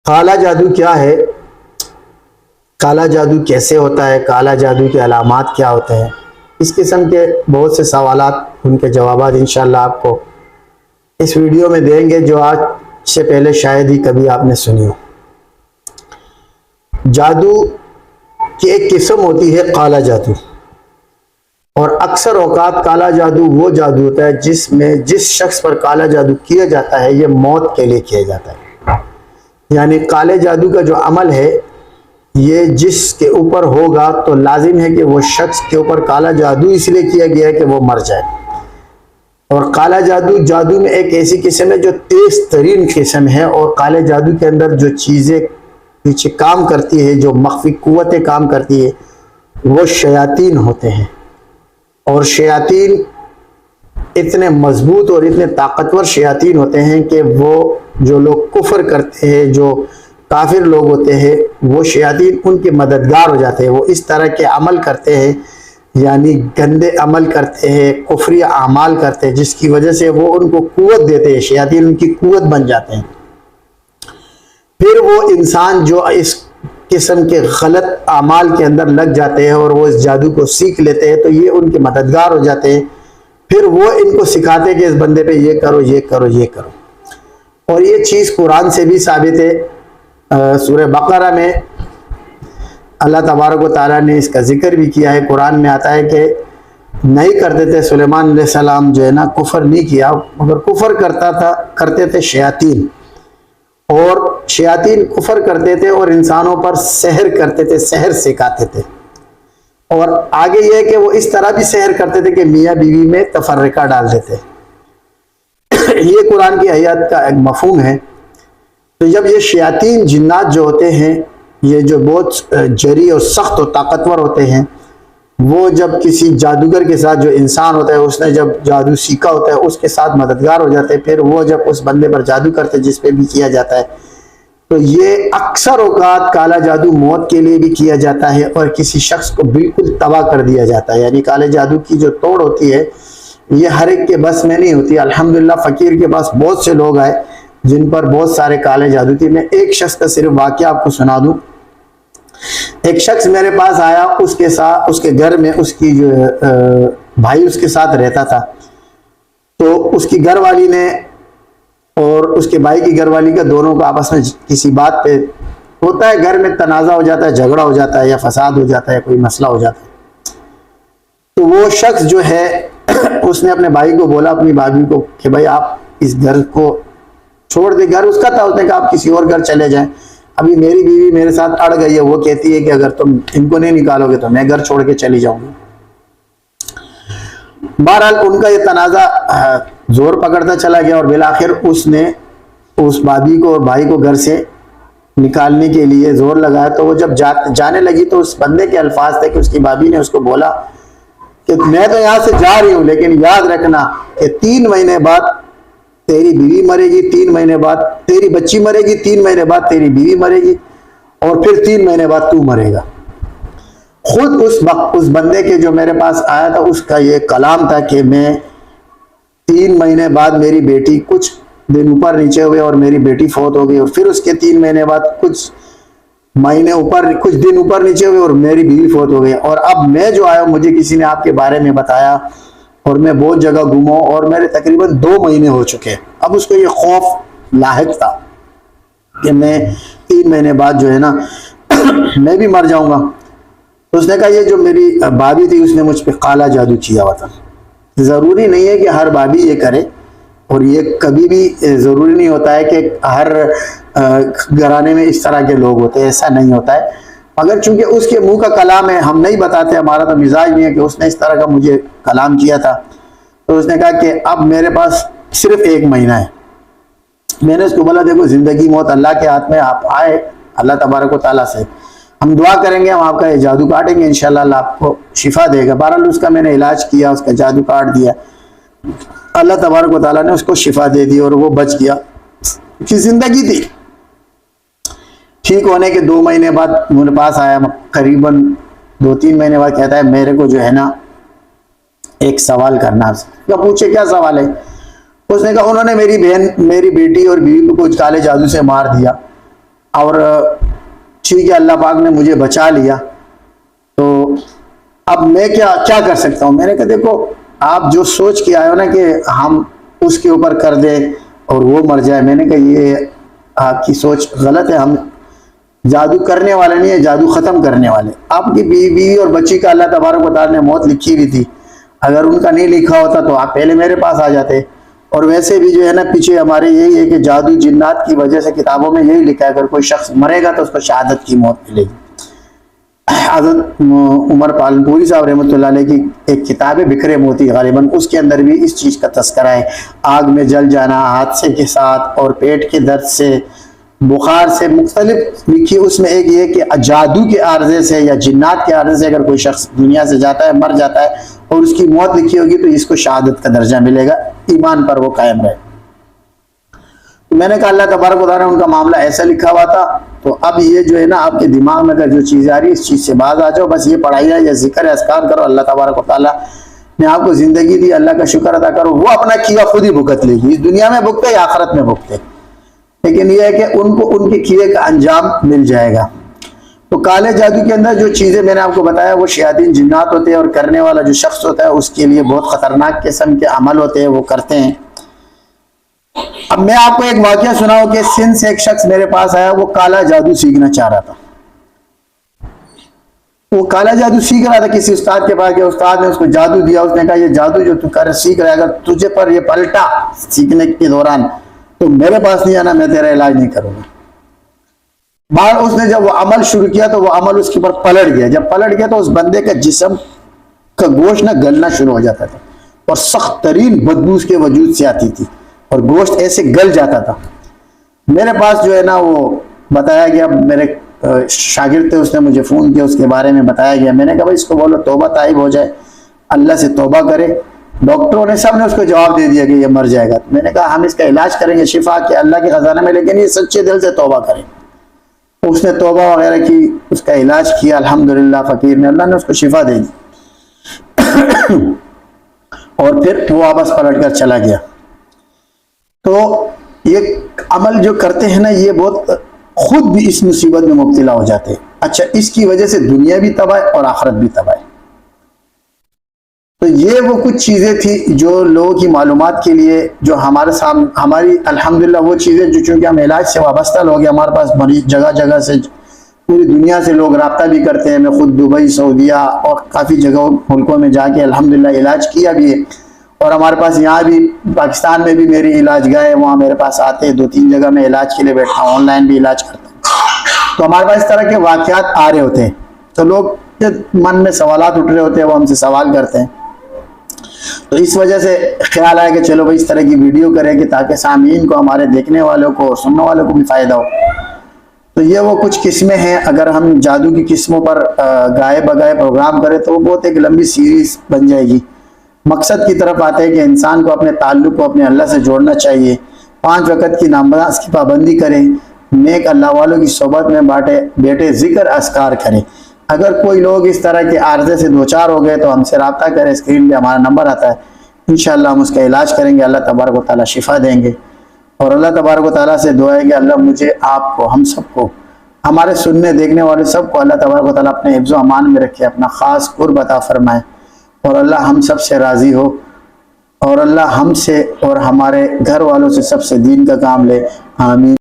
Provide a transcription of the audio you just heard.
کالا جادو کیا ہے؟ کالا جادو کیسے ہوتا ہے؟ کالا جادو کے علامات کیا ہوتے ہیں؟ اس قسم کے بہت سے سوالات، ان کے جوابات انشاءاللہ آپ کو اس ویڈیو میں دیں گے، جو آج سے پہلے شاید ہی کبھی آپ نے سنی ہو۔ جادو کی ایک قسم ہوتی ہے کالا جادو، اور اکثر اوقات کالا جادو وہ جادو ہوتا ہے جس شخص پر کالا جادو کیا جاتا ہے یہ موت کے لیے کیا جاتا ہے۔ یعنی کالے جادو کا جو عمل ہے یہ جس کے اوپر ہوگا تو لازم ہے کہ وہ شخص کے اوپر کالا جادو اس لیے کیا گیا ہے کہ وہ مر جائے۔ اور کالا جادو میں ایک ایسی قسم ہے جو تیز ترین قسم ہے، اور کالے جادو کے اندر جو چیزیں پیچھے کام کرتی ہے، جو مخفی قوتیں کام کرتی ہے، وہ شیاطین ہوتے ہیں۔ اور شیاطین اتنے مضبوط اور اتنے طاقتور شیاطین ہوتے ہیں کہ وہ جو لوگ کفر کرتے ہیں، جو کافر لوگ ہوتے ہیں، وہ شیاطین ان کے مددگار ہو جاتے ہیں۔ وہ اس طرح کے عمل کرتے ہیں، یعنی گندے عمل کرتے ہیں، کفری اعمال کرتے ہیں، جس کی وجہ سے وہ ان کو قوت دیتے ہیں، شیاطین ان کی قوت بن جاتے ہیں۔ پھر وہ انسان جو اس قسم کے غلط اعمال کے اندر لگ جاتے ہیں اور وہ اس جادو کو سیکھ لیتے ہیں تو یہ ان کے مددگار ہو جاتے ہیں۔ پھر وہ ان کو سکھاتے ہیں کہ اس بندے پہ یہ کرو، یہ کرو، یہ کرو۔ اور یہ چیز قرآن سے بھی ثابت ہے۔ سورہ بقرہ میں اللہ تبارک و تعالیٰ نے اس کا ذکر بھی کیا ہے۔ قرآن میں آتا ہے کہ نہیں کرتے تھے سلیمان علیہ السلام جو ہے نا، کفر نہیں کیا، مگر کفر کرتے تھے شیاطین، اور شیاطین کفر کرتے تھے اور انسانوں پر سحر کرتے تھے، سحر سکھاتے تھے۔ اور آگے یہ کہ وہ اس طرح بھی سحر کرتے تھے کہ میاں بیوی میں تفرقہ ڈال دیتے۔ یہ قرآن کی آیات کا ایک مفہوم ہے۔ تو جب یہ شیاطین جنات جو ہوتے ہیں، یہ جو بہت جری اور سخت اور طاقتور ہوتے ہیں، وہ جب کسی جادوگر کے ساتھ، جو انسان ہوتا ہے اس نے جب جادو سیکھا ہوتا ہے، اس کے ساتھ مددگار ہو جاتے ہیں، پھر وہ جب اس بندے پر جادو کرتے جس پہ بھی کیا جاتا ہے، تو یہ اکثر اوقات کالا جادو موت کے لیے بھی کیا جاتا ہے اور کسی شخص کو بالکل تباہ کر دیا جاتا ہے۔ یعنی کالے جادو کی جو توڑ ہوتی ہے یہ ہر ایک کے بس میں نہیں ہوتی۔ الحمدللہ فقیر کے پاس بہت سے لوگ آئے جن پر بہت سارے کالے جادو تھے۔ میں ایک شخص کا صرف واقعہ آپ کو سنا دوں۔ ایک شخص میرے پاس آیا، اس کے گھر میں اس کی جو بھائی اس کے ساتھ رہتا تھا، تو اس کی گھر والی نے اور اس کے بھائی کی گھر والی کا دونوں کا آپس میں کسی بات پہ ہوتا ہے، گھر میں تنازع ہو جاتا ہے، جھگڑا ہو جاتا ہے یا فساد ہو جاتا ہے، کوئی مسئلہ ہو جاتا ہے۔ تو وہ شخص جو ہے اس نے اپنے بھائی کو بولا، اپنی بھابھی کو، کہ بھائی آپ اس گھر کو چھوڑ دے۔ گھر اس کا تھا، اس نے کہا آپ کسی اور گھر چلے جائیں۔ ابھی میری بیوی میرے ساتھ اڑ گئی ہے، وہ کہتی ہے کہ اگر تم ان کو نہیں نکالو گے تو میں گھر چھوڑ کے چلی جاؤں گی۔ بہرحال ان کا یہ تنازع زور پکڑتا چلا گیا، اور بالآخر اس نے اس بھابھی کو اور بھائی کو گھر سے نکالنے کے لیے زور لگایا۔ تو وہ جب جانے لگی تو اس بندے کے الفاظ تھے کہ اس کی بھابھی نے اس کو بولا کہ میں تو یہاں سے جا رہی ہوں، لیکن یاد رکھنا کہ 3 مہینے بعد تیری بیوی مرے گی، 3 مہینے بعد تیری بچی مرے گی، 3 مہینے بعد تیری بیوی مرے گی، اور پھر 3 مہینے بعد تو مرے گا۔ خود اس بندے کے جو میرے پاس آیا تھا اس کا یہ کلام تھا کہ میں 3 مہینے بعد میری بیٹی کچھ دن اوپر نیچے ہوئے اور میری بیٹی فوت ہو گئی، اور پھر اس کے 3 مہینے بعد کچھ دن اوپر نیچے ہوئے اور میری بیوی فوت ہو گئی، اور اب میں جو آیا مجھے کسی نے آپ کے بارے میں بتایا، اور میں بہت جگہ گھوما اور میرے تقریباً 2 مہینے ہو چکے۔ اب اس کو یہ خوف لاحق تھا کہ میں 3 مہینے بعد جو ہے نا میں بھی مر جاؤں گا۔ تو اس نے کہا یہ جو میری بھابھی تھی اس نے مجھ پہ کالا جادو کیا ہوا تھا۔ ضروری نہیں ہے کہ ہر بھابھی یہ کرے، اور یہ کبھی بھی ضروری نہیں ہوتا ہے کہ ہر گھرانے میں اس طرح کے لوگ ہوتے ہیں، ایسا نہیں ہوتا ہے۔ مگر چونکہ اس کے منہ کا کلام ہے، ہم نہیں بتاتے، ہمارا تو مزاج نہیں ہے کہ اس نے اس طرح کا مجھے کلام کیا تھا۔ تو اس نے کہا کہ اب میرے پاس صرف 1 مہینہ ہے۔ میں نے اس کو بولا دیکھو زندگی موت اللہ کے ہاتھ میں، آپ آئے اللہ تبارک و تعالیٰ سے، ہم دعا کریں گے، ہم آپ کا یہ جادو کاٹیں گے، انشاءاللہ اللہ آپ کو شفا دے گا۔ بہرحال اس کا میں نے علاج کیا، اس کا جادو کاٹ دیا، اللہ تبارک و تعالیٰ نے اس کو شفا دے دی اور وہ بچ گیا، کی زندگی تھی۔ ٹھیک ہونے کے 2 مہینے بعد میرے پاس آیا، قریباً 2-3 مہینے بعد کہتا ہے میرے کو جو ہے نا ایک سوال کرنا ہے۔ پوچھے کیا سوال ہے؟ اس نے کہا انہوں نے میری بہن، میری بیٹی اور بیوی کو کچھ کالے جادو سے مار دیا، اور ٹھیک ہے اللہ پاک نے مجھے بچا لیا، تو اب میں کیا کر سکتا ہوں؟ میں نے کہا دیکھو آپ جو سوچ کے آئے ہو نا کہ ہم اس کے اوپر کر دیں اور وہ مر جائے، میں نے کہا یہ آپ کی سوچ غلط ہے. ہم جادو کرنے والے نہیں ہے، جادو ختم کرنے والے. آپ کی بیوی اور بچی کا اللہ تبارک و تعالیٰ نے موت لکھی ہوئی تھی، اگر ان کا نہیں لکھا ہوتا تو آپ پہلے میرے پاس آ جاتے. اور ویسے بھی جو ہے نا پیچھے ہمارے یہی ہے کہ جادو جنات کی وجہ سے کتابوں میں یہی لکھا ہے اگر کوئی شخص مرے گا تو اس کو شہادت کی موت ملے گی. حضرت عمر پالنپوری صاحب رحمۃ اللہ علیہ کی ایک کتاب ہے بکھرے موتی غالباً، اس کے اندر بھی اس چیز کا تذکرہ ہے. آگ میں جل جانا، حادثے کے ساتھ، اور پیٹ کے درد سے، بخار سے، مختلف لکھی. اس میں ایک یہ کہ جادو کے عارضے سے یا جنات کے عارضے سے اگر کوئی شخص دنیا سے جاتا ہے، مر جاتا ہے اور اس کی موت لکھی ہوگی تو اس کو شہادت کا درجہ ملے گا، ایمان پر وہ قائم رہے. میں نے کہا اللہ تبارک و تعالیٰ نے ان کا معاملہ ایسا لکھا ہوا تھا، تو اب یہ جو ہے نا آپ کے دماغ میں اگر جو چیز آ رہی ہے اس چیز سے باز آ جاؤ، بس یہ پڑھائی ہے یا ذکر ہے، اذکار کرو، اللہ تبارک و تعالیٰ نے آپ کو زندگی دی، اللہ کا شکر ادا کرو، وہ اپنا کیا خود ہی بھگت لے گی. اس دنیا میں بھگتے یا آخرت میں بھگتے، لیکن یہ ہے کہ ان کو ان کے کیے کا انجام مل جائے گا. تو کالے جادو کے اندر جو چیزیں میں نے آپ کو بتایا وہ شیاطین جنات ہوتے ہیں، اور کرنے والا جو شخص ہوتا ہے اس کے لیے بہت خطرناک قسم کے عمل ہوتے ہیں، وہ کرتے ہیں. اب میں آپ کو ایک واقعہ سناؤں کہ سندھ سے ایک شخص میرے پاس آیا، وہ کالا جادو سیکھنا چاہ رہا تھا. وہ کالا جادو سیکھ رہا تھا، کسی استاد کے پاس گیا، استاد نے اس کو جادو دیا. اس نے کہا یہ جادو جو تو کر سیکھ رہا ہے اگر تجھے پر یہ پلٹا سیکھنے کے دوران تو میرے پاس نہیں آنا، میں تیرا علاج نہیں کروں گا. بعد اس نے جب وہ عمل شروع کیا تو وہ عمل اس کے اوپر پلٹ گیا. جب پلٹ گیا تو اس بندے کا جسم کا گوشت نہ گلنا شروع ہو جاتا تھا، اور سخت ترین بدبو اس کے وجود سے آتی تھی، اور گوشت ایسے گل جاتا تھا. میرے پاس جو ہے نا وہ بتایا گیا، میرے شاگرد تھے، اس نے مجھے فون کیا، اس کے بارے میں بتایا گیا. میں نے کہا بھائی اس کو بولو توبہ طائب ہو جائے، اللہ سے توبہ کرے. ڈاکٹروں نے سب نے اس کو جواب دے دیا کہ یہ مر جائے گا. میں نے کہا ہم اس کا علاج کریں گے شفا کے اللہ کے خزانے میں، لیکن یہ سچے دل سے توبہ کریں. اس نے توبہ وغیرہ کی، اس کا علاج کیا، الحمدللہ فقیر نے، اللہ نے اس کو شفا دے دی. اور پھر وہ واپس پلٹ کر چلا گیا. تو یہ عمل جو کرتے ہیں نا یہ بہت خود بھی اس مصیبت میں مبتلا ہو جاتے ہیں. اچھا اس کی وجہ سے دنیا بھی تباہ اور آخرت بھی تباہ. تو یہ وہ کچھ چیزیں تھی جو لوگوں کی معلومات کے لیے، جو ہمارے سامنے ہماری الحمدللہ وہ چیزیں جو چونکہ ہم علاج سے وابستہ لوگ ہیں، ہمارے پاس مریض جگہ جگہ سے پوری دنیا سے لوگ رابطہ بھی کرتے ہیں. میں خود دبئی، سعودیہ اور کافی جگہوں ملکوں میں جا کے الحمدللہ علاج کیا بھی ہے. اور ہمارے پاس یہاں بھی پاکستان میں بھی میری علاج گاہ ہے، وہاں میرے پاس آتے ہیں، 2-3 جگہ میں علاج کے لیے بیٹھا ہوں، آن لائن بھی علاج کرتا ہوں. تو ہمارے پاس اس طرح کے واقعات آ رہے ہوتے ہیں، تو لوگ من میں سوالات اٹھ رہے ہوتے ہیں، وہ ہم سے سوال کرتے ہیں. تو اس وجہ سے خیال آیا کہ چلو بھائی اس طرح کی ویڈیو کریں کہ تاکہ سامعین کو، ہمارے دیکھنے والوں کو اور سننے والوں کو بھی فائدہ ہو. تو یہ وہ کچھ قسمیں ہیں. اگر ہم جادو کی قسموں پر گائے بگائے پروگرام کریں تو وہ بہت ایک لمبی سیریز بن جائے گی. مقصد کی طرف آتے ہیں کہ انسان کو اپنے تعلق کو اپنے اللہ سے جوڑنا چاہیے. 5 وقت کی نماز کی پابندی کریں، نیک اللہ والوں کی صحبت میں بیٹھے ذکر اذکار کریں. اگر کوئی لوگ اس طرح کے عارضے سے دوچار ہو گئے تو ہم سے رابطہ کریں، اسکرین پہ ہمارا نمبر آتا ہے، انشاءاللہ ہم اس کا علاج کریں گے، اللہ تبارک و تعالیٰ شفا دیں گے. اور اللہ تبارک و تعالیٰ سے دعا ہے کہ اللہ مجھے، آپ کو، ہم سب کو، ہمارے سننے دیکھنے والے سب کو اللہ تبارک و تعالیٰ اپنے حفظ و امان میں رکھے، اپنا خاص قرب عطا فرمائے، اور اللہ ہم سب سے راضی ہو، اور اللہ ہم سے اور ہمارے گھر والوں سے سب سے دین کا کام لے. آمین.